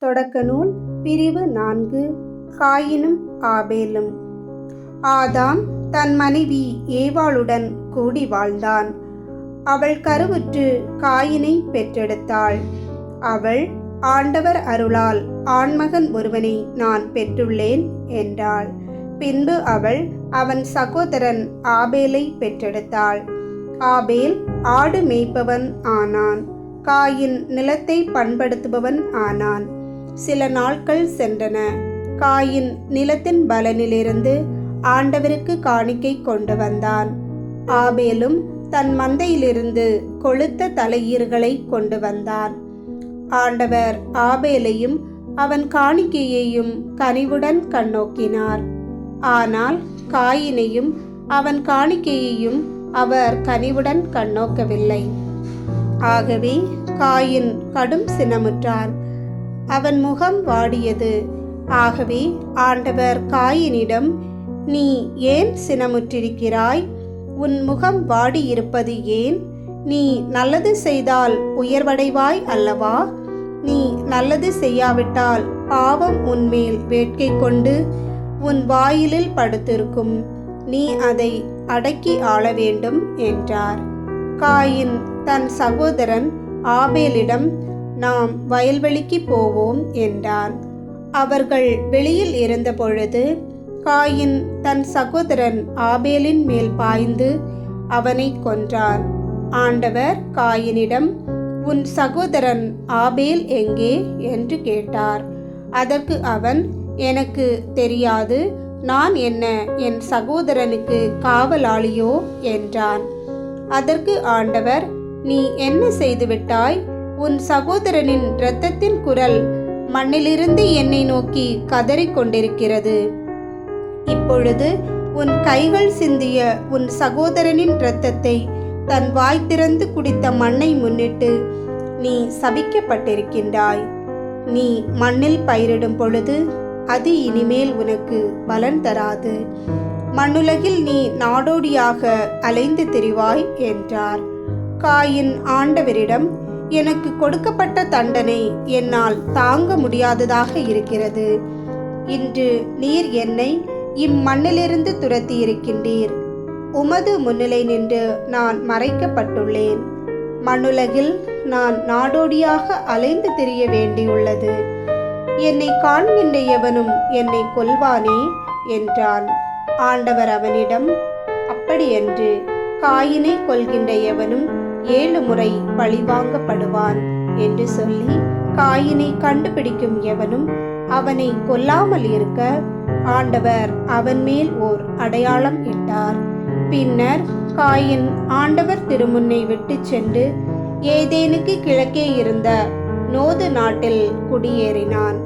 தொடக்க நூல் பிரிவு 4. காயினும் ஆபேலும். ஆதாம் தன் மனைவி ஏவாளுடன் கூடி வாழ்ந்தான். அவள் கருவுற்று காயினை பெற்றெடுத்தாள். அவள், ஆண்டவர் அருளால் ஆண்மகன் ஒருவனை நான் பெற்றுள்ளேன் என்றாள். பின்பு அவள் அவன் சகோதரன் ஆபேலை பெற்றெடுத்தாள். ஆபேல் ஆடு மேய்ப்பவன் ஆனான். காயின் நிலத்தை பண்படுத்துபவன் ஆனான். சில நாட்கள் சென்றன. காயின் நிலத்தின் பலனிலிருந்து ஆண்டவருக்கு காணிக்கை கொண்டு வந்தான். ஆபேலும் தன் மந்தையிலிருந்து கொழுத்த தலையீர்களை கொண்டு வந்தான். ஆண்டவர் ஆபேலையும் அவன் காணிக்கையையும் கனிவுடன் கண்ணோக்கினார். ஆனால் காயினையும் அவன் காணிக்கையையும் அவர் கனிவுடன் கண்ணோக்கவில்லை. ஆகவே காயின் கடும் சினமுற்றான். அவன் முகம் வாடியது. ஆகவே ஆண்டவர் காயினிடம், நீ ஏன் சினமுற்றிருக்கிறாய்? உன் முகம் வாடியிருப்பது ஏன்? நீ நல்லது செய்தால் உயர்வடைவாய் அல்லவா? நீ நல்லது செய்யாவிட்டால் பாவம் உன்மேல் வேட்கை கொண்டு உன் வாயிலில் படுத்திருக்கும். நீ அதை அடக்கி ஆள வேண்டும் என்றார். காயின் தன் சகோதரன் ஆபேலிடம், நாம் வயல்வெளிக்கு போவோம் என்றான். அவர்கள் வெளியில் இருந்த பொழுது காயின் தன் சகோதரன் ஆபேலின் மேல் பாய்ந்து அவனை கொன்றான். ஆண்டவர் காயினிடம், உன் சகோதரன் ஆபேல் எங்கே என்று கேட்டார். அதற்கு அவன், எனக்கு தெரியாது, நான் என்ன என் சகோதரனுக்கு காவலாளியோ என்றான். அதற்கு ஆண்டவர், நீ என்ன செய்துவிட்டாய்? உன் சகோதரனின் இரத்தத்தின் குரல் மண்ணிலிருந்து என்னை நோக்கி கதறிக் கொண்டிருக்கிறது. இப்பொழுது உன் கைகள் சிந்திய உன் சகோதரனின் இரத்தத்தை தன் வாய் திறந்து குடித்த மண்ணை முன்னிட்டு நீ சபிக்கப்பட்டிருக்கின்றாய். நீ மண்ணில் பயிரிடும் பொழுது அது இனிமேல் உனக்கு பலன் தராது. மண்ணுலகில் நீ நாடோடியாக அலைந்து திரிவாய் என்றார். காயின் ஆண்டவரிடம், எனக்கு கொடுக்கப்பட்ட தண்டனை என்னால் தாங்க முடியாததாக இருக்கிறது. இன்று நீர் என்னை இம்மண்ணிலிருந்து துரத்தி இருக்கின்றீர். உமது முன்னிலை நின்று நான் மறைக்கப்பட்டுள்ளேன். மண்ணுலகில் நான் நாடோடியாக அலைந்து திரிய வேண்டியுள்ளது. என்னை காண்கின்ற எவனும் என்னை கொல்வானே என்றான். ஆண்டவர் அவனிடம், அப்படியன்று, காயினை கொல்கின்ற எவனும் 7 முறை பழிவாங்கப்படுவான் என்று சொல்லி, காயினை கண்டுபிடிக்கும் எவனும் அவனை கொல்லாமல் இருக்க ஆண்டவர் அவன் மேல் ஓர் அடையாளம் இட்டார். பின்னர் காயின் ஆண்டவர் திருமுன்னை விட்டு சென்று ஏதேனுக்கு கிழக்கே இருந்த நோது நாட்டில் குடியேறினான்.